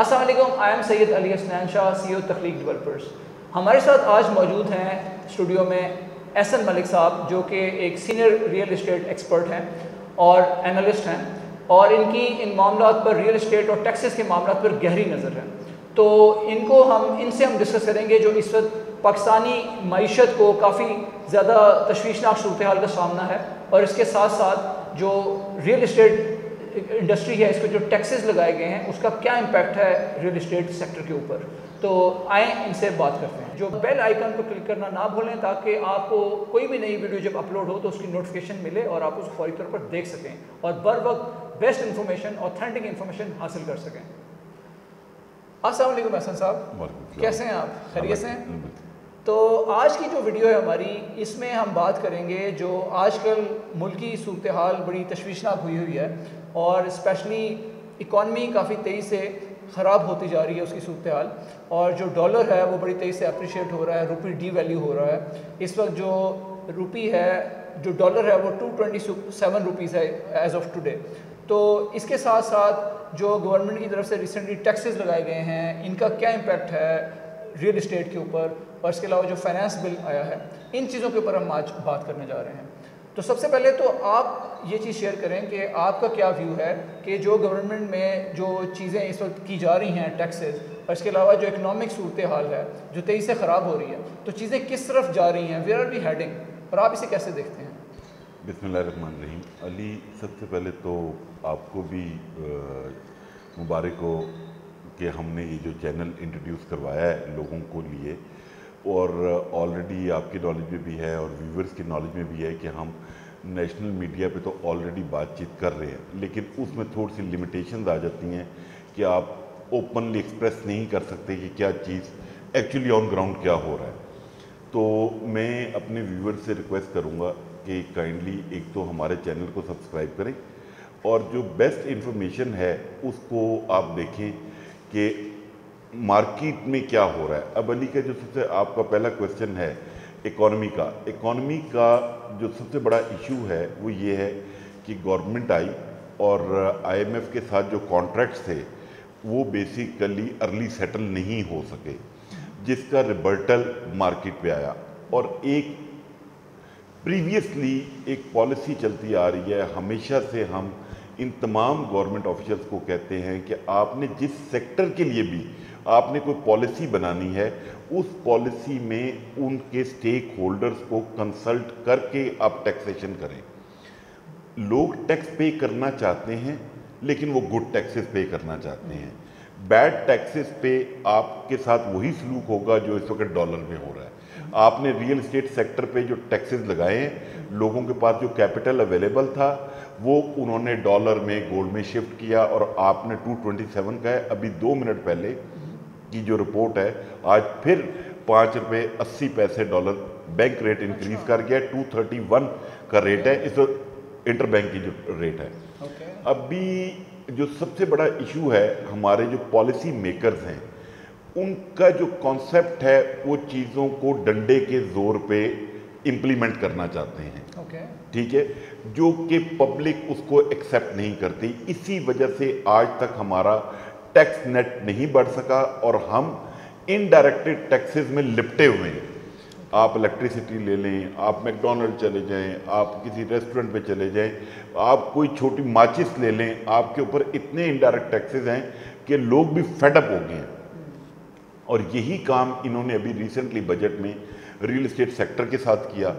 अस्सलाम वालेकुम, I am Syed Ali Hasnain Shah, CEO Takhleeq developers. हमारे साथ आज मौजूद हैं स्टूडियो में एहसन मलिक साहब, जो कि एक सीनियर रियल इस्टेट एक्सपर्ट हैं और एनालिस्ट हैं, और इनकी इन मामलात पर, रियल इस्टेट और टैक्सेस के मामलात पर गहरी नज़र है। तो इनसे हम डिस्कस करेंगे जो इस वक्त पाकिस्तानी मईशत को काफ़ी ज़्यादा तशवीशनाक सूरत हाल का सामना है, और इसके साथ साथ जो रियल इस्टेट इंडस्ट्री है, इस पर जो टैक्सेस लगाए गए हैं उसका क्या इम्पैक्ट है रियल इस्टेट सेक्टर के ऊपर। तो आए इनसे बात करते हैं। जो बेल आइकन को क्लिक करना ना भूलें, ताकि आपको कोई भी नई वीडियो जब अपलोड हो तो उसकी नोटिफिकेशन मिले और आप उसको फौरी तौर पर देख सकें और बर वक्त बेस्ट इन्फॉर्मेशन, ऑथेंटिक इन्फॉर्मेशन हासिल कर सकें। अस्सलाम वालेकुम एहसन साहब, कैसे हैं आप? खैरियत से हैं? तो आज की जो वीडियो है हमारी, इसमें हम बात करेंगे जो आजकल मुल्की सूरत हाल बड़ी तशवीशनाक हुई है, और स्पेशली इकॉनमी काफ़ी तेज़ी से ख़राब होती जा रही है उसकी सूरत हाल, और जो डॉलर है वो बड़ी तेज़ी से अप्रिशिएट हो रहा है, रुपी डी वैल्यू हो रहा है। इस वक्त जो रुपी है, जो डॉलर है वो 227 रुपीज़ है एज़ ऑफ टुडे। तो इसके साथ साथ जो गवर्नमेंट की तरफ से रिसेंटली टैक्सेस लगाए गए हैं, इनका क्या इम्पैक्ट है रियल इस्टेट के ऊपर, और इसके अलावा जो फाइनेंस बिल आया है, इन चीज़ों के ऊपर हम आज बात करने जा रहे हैं। तो सबसे पहले तो आप ये चीज़ शेयर करें कि आपका क्या व्यू है कि जो गवर्नमेंट में जो चीज़ें इस वक्त की जा रही हैं, टैक्सेस, और इसके अलावा जो इकनॉमिक सूरत हाल है जो तेज़ी से ख़राब हो रही है, तो चीज़ें किस तरफ जा रही हैं, वेयर आर वी हेडिंग, और आप इसे कैसे देखते हैं? बिस्मिल्लाहिर्रहमानिर्रहीम। अली, सबसे पहले तो आपको भी मुबारक हो कि हमने ये जो चैनल इंट्रोड्यूस करवाया है लोगों को लिए, और ऑलरेडी आपकी नॉलेज में भी है और व्यूवर्स की नॉलेज में भी है कि हम नेशनल मीडिया पे तो ऑलरेडी बातचीत कर रहे हैं, लेकिन उसमें थोड़ी सी लिमिटेशंस आ जाती हैं कि आप ओपनली एक्सप्रेस नहीं कर सकते कि क्या चीज़ एक्चुअली ऑन ग्राउंड क्या हो रहा है। तो मैं अपने व्यूवर्स से रिक्वेस्ट करूँगा कि काइंडली एक तो हमारे चैनल को सब्सक्राइब करें, और जो बेस्ट इन्फॉर्मेशन है उसको आप देखें कि मार्केट में क्या हो रहा है। अब अली का जो सबसे आपका पहला क्वेश्चन है इकॉनमी का जो सबसे बड़ा इशू है वो ये है कि गवर्नमेंट आई और IMF के साथ जो कॉन्ट्रैक्ट्स थे वो बेसिकली अर्ली सेटल नहीं हो सके, जिसका रिबर्टल मार्केट पे आया। और एक प्रीवियसली एक पॉलिसी चलती आ रही है, हमेशा से हम इन तमाम गवर्नमेंट ऑफिशियल्स को कहते हैं कि आपने जिस सेक्टर के लिए भी आपने कोई पॉलिसी बनानी है, उस पॉलिसी में उनके स्टेक होल्डर्स को कंसल्ट करके आप टैक्सेशन करें। लोग टैक्स पे करना चाहते हैं, लेकिन वो गुड टैक्सेस पे करना चाहते हैं। बैड टैक्सेस पे आपके साथ वही सलूक होगा जो इस वक्त डॉलर में हो रहा है। आपने रियल इस्टेट सेक्टर पे जो टैक्सेस लगाए हैं, लोगों के पास जो कैपिटल अवेलेबल था वो उन्होंने डॉलर में, गोल्ड में शिफ्ट किया, और आपने 227 का है। अभी 2 मिनट पहले की जो रिपोर्ट है, आज फिर 5 रुपये 80 पैसे डॉलर बैंक रेट इंक्रीज कर गया। 231 का रेट है इस इंटर बैंक की जो रेट है। अभी जो सबसे बड़ा इशू है, हमारे जो पॉलिसी मेकर्स हैं उनका जो कॉन्सेप्ट है वो चीज़ों को डंडे के जोर पे इम्प्लीमेंट करना चाहते हैं। ठीक है, जो कि पब्लिक उसको एक्सेप्ट नहीं करती। इसी वजह से आज तक हमारा टैक्स नेट नहीं बढ़ सका और हम इनडायरेक्टेड टैक्सेस में लिपटे हुए हैं। आप इलेक्ट्रिसिटी ले लें, आप मैकडोनल्ड चले जाएं, आप किसी रेस्टोरेंट पे चले जाएं, आप कोई छोटी माचिस ले लें, आपके ऊपर इतने इनडायरेक्ट टैक्सेस हैं कि लोग भी फेडअप हो गए हैं। और यही काम इन्होंने अभी रिसेंटली बजट में रियल इस्टेट सेक्टर के साथ किया।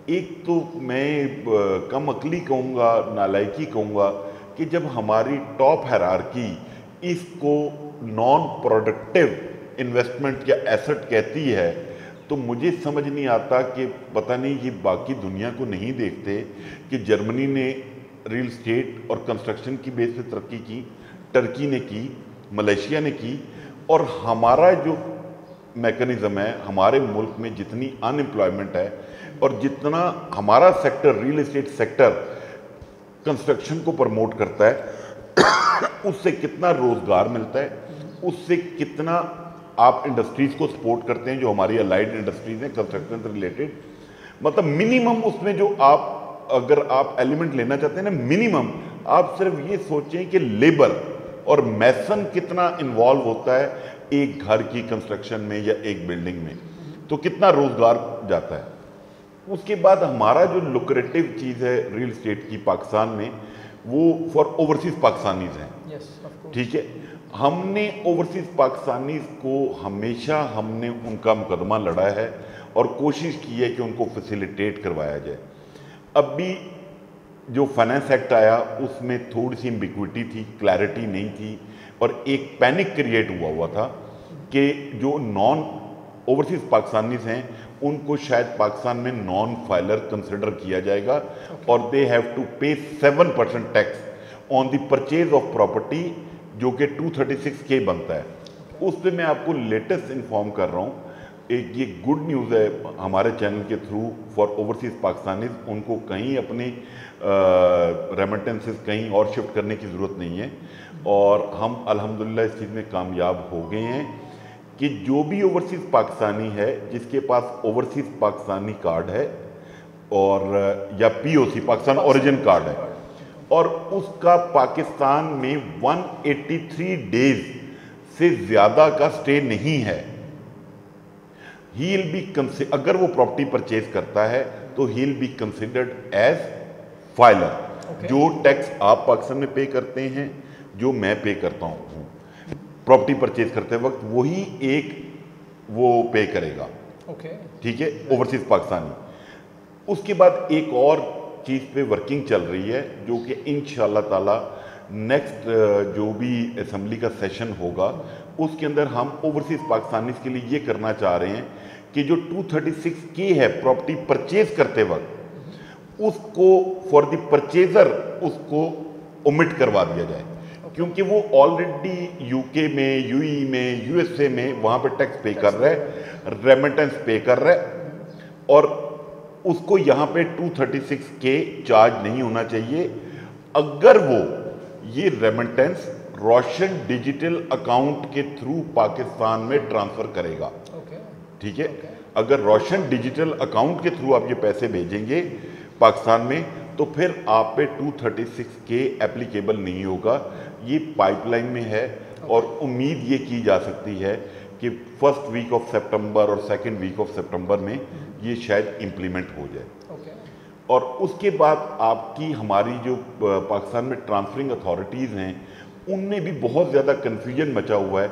एक तो मैं कम अकली कहूँगा, नालायकी कहूँगा कि जब हमारी टॉप हायरार्की इसको नॉन प्रोडक्टिव इन्वेस्टमेंट या एसेट कहती है, तो मुझे समझ नहीं आता कि पता नहीं ये बाकी दुनिया को नहीं देखते कि जर्मनी ने रियल इस्टेट और कंस्ट्रक्शन की बेस पे तरक्की की, टर्की ने की, मलेशिया ने की, और हमारा जो मैकेनिज़्म है, हमारे मुल्क में जितनी अनएम्प्लॉयमेंट है और जितना हमारा sector, real estate sector construction को प्रमोट करता है उससे कितना रोज़गार मिलता है, उससे कितना आप इंडस्ट्रीज़ को सपोर्ट करते हैं जो हमारी अलाइड इंडस्ट्रीज़ हैं कंस्ट्रक्शन से रिलेटेड। मतलब मिनिमम उसमें जो आप अगर आप एलिमेंट लेना चाहते हैं ना, मिनिमम आप सिर्फ ये सोचें कि लेबर और मैसन कितना इन्वॉल्व होता है एक घर की कंस्ट्रक्शन में या एक बिल्डिंग में, तो कितना रोजगार जाता है। उसके बाद हमारा जो लुक्रेटिव चीज़ है रियल एस्टेट की पाकिस्तान में, वो फॉर ओवरसीज पाकिस्तानीज हैं। ठीक है, हमने ओवरसीज पाकिस्तानीज को हमेशा हमने उनका मुकदमा लड़ा है और कोशिश की है कि उनको फैसिलिटेट करवाया जाए। अब भी जो फाइनेंस एक्ट आया उसमें थोड़ी सी एम्बिग्विटी थी, क्लैरिटी नहीं थी, और एक पैनिक क्रिएट हुआ था कि जो नॉन ओवरसीज पाकिस्तानीज हैं उनको शायद पाकिस्तान में नॉन फाइलर कंसिडर किया जाएगा और दे हैव टू पे 7% tax on the purchase of property, जो कि 236K बनता है। उस पर मैं आपको लेटेस्ट इन्फॉर्म कर रहा हूँ, एक ये गुड न्यूज़ है हमारे चैनल के थ्रू फॉर ओवरसीज पाकिस्तानीज, उनको कहीं अपने रेमिटेंसेस कहीं और शिफ्ट करने की ज़रूरत नहीं है, और हम अल्हम्दुलिल्लाह इस चीज़ में कामयाब हो गए हैं कि जो भी ओवरसीज पाकिस्तानी है जिसके पास ओवरसीज पाकिस्तानी कार्ड है और या POC पाकिस्तान ओरिजिन कार्ड है और उसका पाकिस्तान में 183 डेज से ज़्यादा का स्टे नहीं है, ही विल बी, अगर वो प्रॉपर्टी परचेज करता है तो ही will be considered as filer. जो टैक्स आप पाकिस्तान में पे करते हैं, जो मैं पे करता हूँ प्रॉपर्टी परचेज करते वक्त, वही एक वो पे करेगा। ठीक है, ओवरसीज पाकिस्तानी। उसके बाद एक और चीज़ पे वर्किंग चल रही है जो कि इंशाअल्लाह ताला नेक्स्ट जो भी असेंबली का सेशन होगा उसके अंदर हम ओवरसीज पाकिस्तानीज के लिए ये करना चाह रहे हैं कि जो 236K है प्रॉपर्टी परचेज करते वक्त, उसको फॉर द परचेजर उसको ओमिट करवा दिया जाए, क्योंकि वो ऑलरेडी UK में, UAE में, USA में वहाँ पे टैक्स पे कर रहा है, रेमिटेंस पे कर रहा है, और उसको यहाँ पे 236K चार्ज नहीं होना चाहिए अगर वो ये रेमिटेंस रोशन डिजिटल अकाउंट के थ्रू पाकिस्तान में ट्रांसफ़र करेगा। ठीक है, अगर रोशन डिजिटल अकाउंट के थ्रू आप ये पैसे भेजेंगे पाकिस्तान में तो फिर आप पे 236K एप्लीकेबल नहीं होगा। ये पाइपलाइन में है और उम्मीद ये की जा सकती है कि फर्स्ट वीक ऑफ सितंबर और सेकंड वीक ऑफ सितंबर में ये शायद इम्प्लीमेंट हो जाए। और उसके बाद आपकी हमारी जो पाकिस्तान में ट्रांसफरिंग अथॉरिटीज़ हैं उनमें भी बहुत ज़्यादा कन्फ्यूजन मचा हुआ है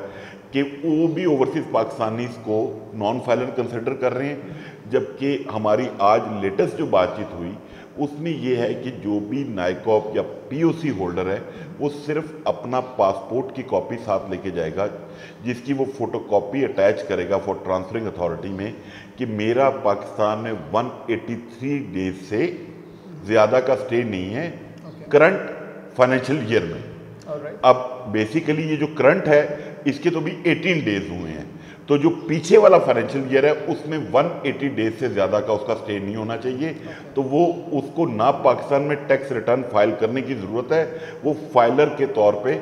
कि वो भी ओवरसीज पाकिस्तानीज़ को नॉन फाइलर कंसिडर कर रहे हैं, जबकि हमारी आज लेटेस्ट जो बातचीत हुई उसमें ये है कि जो भी नाइकॉप या POC होल्डर है वो सिर्फ अपना पासपोर्ट की कॉपी साथ लेके जाएगा, जिसकी वो फोटोकॉपी अटैच करेगा फॉर ट्रांसफरिंग अथॉरिटी में कि मेरा पाकिस्तान में 183 डेज से ज़्यादा का स्टे नहीं है करंट फाइनेंशियल ईयर में। अब बेसिकली ये जो करंट है इसके तो भी 18 डेज हुए हैं, तो जो पीछे वाला फाइनेंशियल ईयर है उसमें 180 डेज से ज़्यादा का उसका स्टे नहीं होना चाहिए, तो वो उसको ना पाकिस्तान में टैक्स रिटर्न फाइल करने की ज़रूरत है, वो फाइलर के तौर पे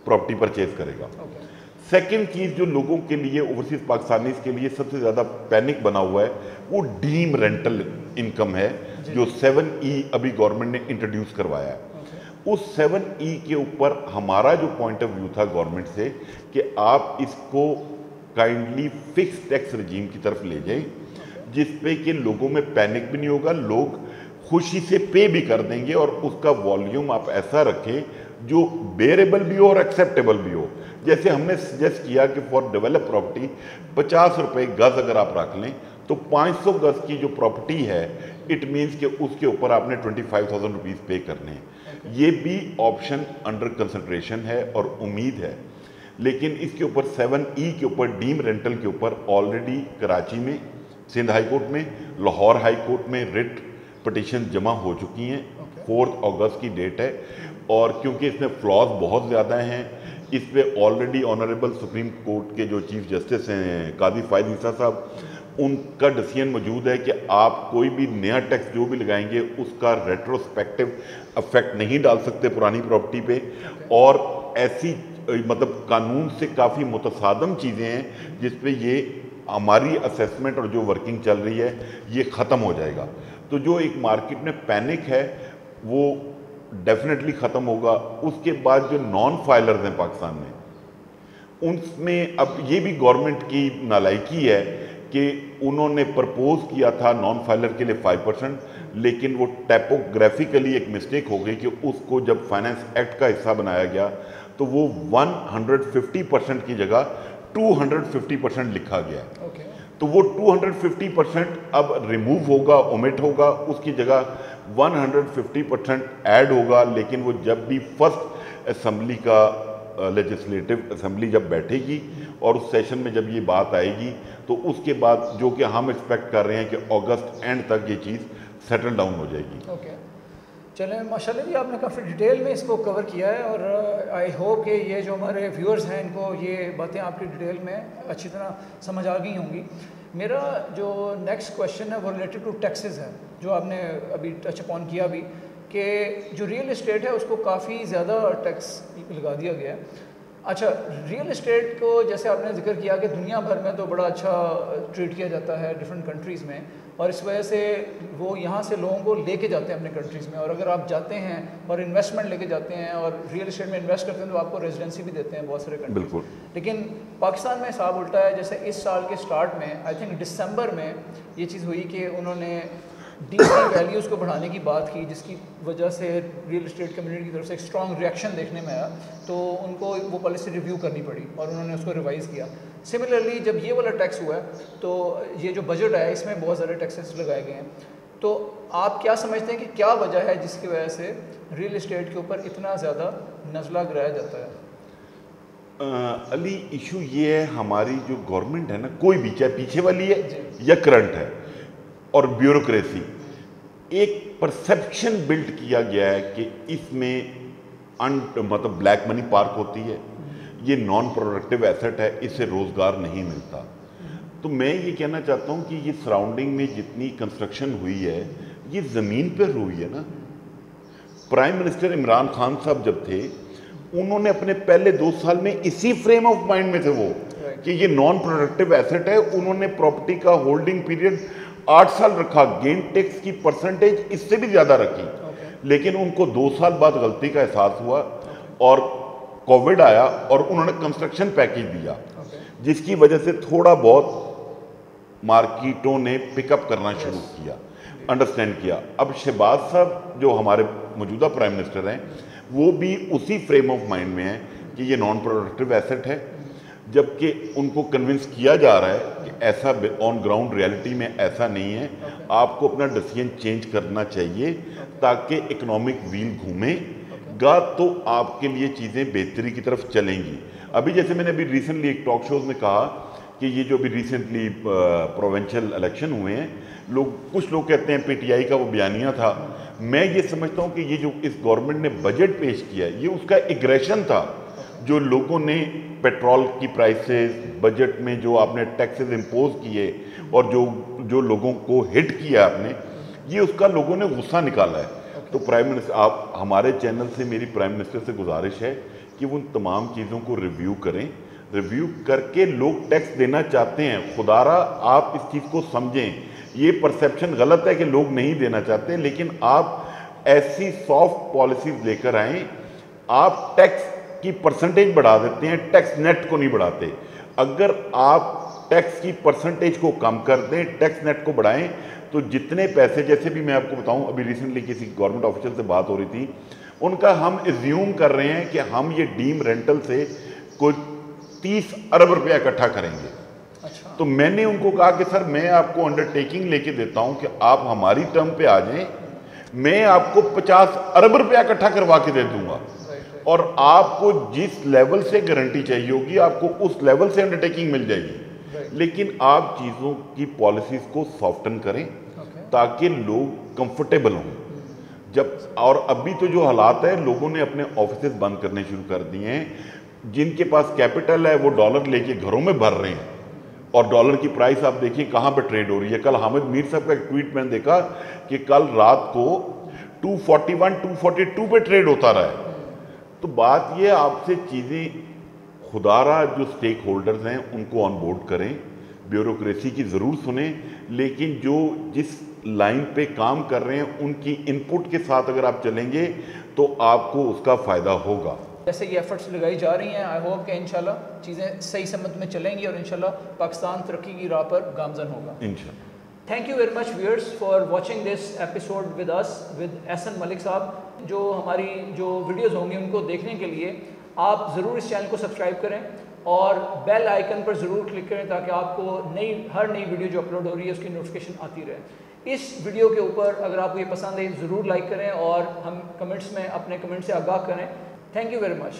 प्रॉपर्टी परचेज करेगा। सेकंड चीज़ जो लोगों के लिए ओवरसीज पाकिस्तानीज़ के लिए सबसे ज़्यादा पैनिक बना हुआ है वो डीम रेंटल इनकम है जो 7E अभी गवर्नमेंट ने इंट्रोड्यूस करवाया है। उस 7E के ऊपर हमारा जो पॉइंट ऑफ व्यू था गवर्नमेंट से कि आप इसको काइंडली फिक्स टैक्स रजीम की तरफ ले जाएं, जिस पे कि लोगों में पैनिक भी नहीं होगा, लोग खुशी से पे भी कर देंगे, और उसका वॉल्यूम आप ऐसा रखें जो बेरेबल भी हो और एक्सेप्टेबल भी हो। जैसे हमने सजेस्ट किया कि फॉर डेवलप प्रॉपर्टी 50 रुपये गज़ अगर आप रख लें तो 500 गज़ की जो प्रॉपर्टी है इट मीन्स कि उसके ऊपर आपने 25,000 रुपीज़ पे करने हैं। ये भी ऑप्शन अंडर कंसिडरेशन है और उम्मीद है, लेकिन इसके ऊपर 7E के ऊपर डीम रेंटल के ऊपर ऑलरेडी कराची में, सिंध हाई कोर्ट में, लाहौर हाई कोर्ट में रिट पटिशन जमा हो चुकी हैं। 4 अगस्त की डेट है, और क्योंकि इसमें फ्लॉज बहुत ज़्यादा हैं, इस पर ऑलरेडी ऑनरेबल सुप्रीम कोर्ट के जो चीफ जस्टिस हैं काजी फायद ईसा साहब, उनका डिसीजन मौजूद है कि आप कोई भी नया टैक्स जो भी लगाएंगे उसका रेट्रोस्पेक्टिव इफेक्ट नहीं डाल सकते पुरानी प्रॉपर्टी पे, और ऐसी मतलब कानून से काफ़ी मुतसादम चीज़ें हैं जिस पे ये हमारी असेसमेंट और जो वर्किंग चल रही है ये ख़त्म हो जाएगा। तो जो एक मार्केट में पैनिक है वो डेफिनेटली ख़त्म होगा। उसके बाद जो नॉन फाइलर्स हैं पाकिस्तान में, उनमें अब ये भी गवर्नमेंट की नालायकी है कि उन्होंने प्रपोज किया था नॉन फाइलर के लिए 5%, लेकिन वो टाइपोग्राफिकली एक मिस्टेक हो गई कि उसको जब फाइनेंस एक्ट का हिस्सा बनाया गया तो वो 150% की जगह 250% लिखा गया। तो वो 250% अब रिमूव होगा, ओमिट होगा, उसकी जगह 150% ऐड होगा। लेकिन वो जब भी फर्स्ट असेंबली का लेजिस्लेटिव असेंबली जब बैठेगी और उस सेशन में जब ये बात आएगी तो उसके बाद जो कि हम एक्सपेक्ट कर रहे हैं कि अगस्त एंड तक ये चीज़ सेटल डाउन हो जाएगी। चलें, माशाल्लाह जी आपने काफ़ी डिटेल में इसको कवर किया है और आई होप कि ये जो हमारे व्यूअर्स हैं इनको ये बातें आपकी डिटेल में अच्छी तरह समझ आ गई होंगी। मेरा जो नेक्स्ट क्वेश्चन है वो रिलेटेड टू टैक्सेस है, जो आपने अभी टच अपॉन किया भी कि जो रियल इस्टेट है उसको काफ़ी ज़्यादा टैक्स लगा दिया गया है। अच्छा, रियल इस्टेट को जैसे आपने जिक्र किया कि दुनिया भर में तो बड़ा अच्छा ट्रीट किया जाता है डिफरेंट कंट्रीज़ में, और इस वजह से वो यहाँ से लोगों को लेके जाते हैं अपने कंट्रीज़ में, और अगर आप जाते हैं और इन्वेस्टमेंट लेके जाते हैं और रियल इस्टेट में इन्वेस्ट करते हैं तो आपको रेजिडेंसी भी देते हैं बहुत सारे कंट्री। बिल्कुल। लेकिन पाकिस्तान में हिसाब उल्टा है। जैसे इस साल के स्टार्ट में आई थिंक दिसंबर में ये चीज़ हुई कि उन्होंने डीसी वैल्यूज़ को बढ़ाने की बात की, जिसकी वजह से रियल इस्टेट कम्युनिटी की तरफ से एक स्ट्रॉन्ग रिएक्शन देखने में आया, तो उनको वो पॉलिसी रिव्यू करनी पड़ी और उन्होंने उसको रिवाइज़ किया। सिमिलरली जब ये वाला टैक्स हुआ है तो ये जो बजट है इसमें बहुत ज़्यादा टैक्सेस लगाए गए हैं, तो आप क्या समझते हैं कि क्या वजह है जिसकी वजह से रियल इस्टेट के ऊपर इतना ज़्यादा नज़ला गिराया जाता है? अली, इशू ये है हमारी जो गवर्नमेंट है ना, कोई भी, चाहे पीछे वाली है या करंट है, और ब्यूरोक्रेसी, एक परसेप्शन बिल्ड किया गया है कि इसमें मतलब ब्लैक मनी पार्क होती है, ये नॉन प्रोडक्टिव एसेट है, इससे रोज़गार नहीं मिलता। तो मैं ये कहना चाहता हूँ कि ये सराउंडिंग में जितनी कंस्ट्रक्शन हुई है ये ज़मीन पर हुई है ना। प्राइम मिनिस्टर इमरान खान साहब जब थे उन्होंने अपने पहले 2 साल में इसी फ्रेम ऑफ माइंड में थे वो कि ये नॉन प्रोडक्टिव एसेट है। उन्होंने प्रॉपर्टी का होल्डिंग पीरियड 8 साल रखा, गेन टैक्स की परसेंटेज इससे भी ज़्यादा रखी, लेकिन उनको 2 साल बाद गलती का एहसास हुआ और कोविड आया और उन्होंने कंस्ट्रक्शन पैकेज दिया, जिसकी वजह से थोड़ा बहुत मार्केटों ने पिकअप करना शुरू किया, अंडरस्टैंड किया। अब शहबाज साहब जो हमारे मौजूदा प्राइम मिनिस्टर हैं वो भी उसी फ्रेम ऑफ माइंड में है कि ये नॉन प्रोडक्टिव एसेट है, जबकि उनको कन्विंस किया जा रहा है कि ऐसा ऑन ग्राउंड रियलिटी में ऐसा नहीं है। आपको अपना डिसीजन चेंज करना चाहिए ताकि इकोनॉमिक व्हील घूमेगा तो आपके लिए चीज़ें बेहतरी की तरफ चलेंगी। अभी जैसे मैंने अभी रिसेंटली एक टॉक शोज में कहा कि ये जो अभी रिसेंटली प्रोविंशियल इलेक्शन हुए हैं, कुछ लोग कहते हैं पीटीआई का वो बयानिया था। मैं ये समझता हूँ कि ये जो इस गवर्नमेंट ने बजट पेश किया ये उसका एग्रेशन था। जो लोगों ने पेट्रोल की प्राइसेस, बजट में जो आपने टैक्सेस इम्पोज किए और जो लोगों को हिट किया आपने, ये उसका लोगों ने गुस्सा निकाला है। तो प्राइम मिनिस्टर, आप हमारे चैनल से मेरी प्राइम मिनिस्टर से गुजारिश है कि वो उन तमाम चीज़ों को रिव्यू करें, रिव्यू करके लोग टैक्स देना चाहते हैं, खुदारा आप इस चीज़ को समझें। ये परसेप्शन गलत है कि लोग नहीं देना चाहते, लेकिन आप ऐसी सॉफ्ट पॉलिसीज लेकर आएँ। आप टैक्स की परसेंटेज बढ़ा देते हैं, टैक्स नेट को नहीं बढ़ाते। अगर आप टैक्स की परसेंटेज को कम कर दें, टैक्स नेट को बढ़ाएं, तो जितने पैसे, जैसे भी मैं आपको बताऊं, अभी रिसेंटली किसी गवर्नमेंट ऑफिशियल से बात हो रही थी, उनका हम एज्यूम कर रहे हैं कि हम ये डीम रेंटल से कोई 30 अरब रुपया इकट्ठा करेंगे। अच्छा। तो मैंने उनको कहा कि सर मैं आपको अंडरटेकिंग लेके देता हूं कि आप हमारी टर्म पे आ जाएं, मैं आपको 50 अरब रुपया इकट्ठा करवा के दे दूंगा और आपको जिस लेवल से गारंटी चाहिए होगी आपको उस लेवल से अंडरटेकिंग मिल जाएगी। लेकिन आप चीज़ों की पॉलिसीज़ को सॉफ्टन करें ताकि लोग कंफर्टेबल हों। जब और अभी तो जो हालात है, लोगों ने अपने ऑफिसेज बंद करने शुरू कर दिए हैं। जिनके पास कैपिटल है वो डॉलर लेके घरों में भर रहे हैं और डॉलर की प्राइस आप देखिए कहाँ पे ट्रेड हो रही है। कल हामिद मीर साहब का एक ट्वीट मैंने देखा कि कल रात को 241, 242 पे ट्रेड होता रहा है। तो बात ये आपसे चीज़ें खुदारा जो स्टेक होल्डर्स हैं उनको ऑन बोर्ड करें, ब्यूरोक्रेसी की ज़रूर सुने, लेकिन जिस लाइन पे काम कर रहे हैं उनकी इनपुट के साथ अगर आप चलेंगे तो आपको उसका फ़ायदा होगा। जैसे ये एफर्ट्स लगाई जा रही हैं, आई होप कि इंशाल्लाह चीज़ें सही समत में चलेंगी और इंशाल्लाह पाकिस्तान तरक्की की राह पर गामजन होगा इंशाल्लाह। Thank you very much viewers for watching this episode with us with Ehsan Malik साहब। जो हमारी जो वीडियोस होंगी उनको देखने के लिए आप ज़रूर इस चैनल को सब्सक्राइब करें और बेल आइकन पर ज़रूर क्लिक करें ताकि आपको हर नई वीडियो जो अपलोड हो रही है उसकी नोटिफिकेशन आती रहे। इस वीडियो के ऊपर अगर आपको ये पसंद है ज़रूर लाइक करें और हम कमेंट्स में अपने कमेंट से आगाह करें। Thank you very much.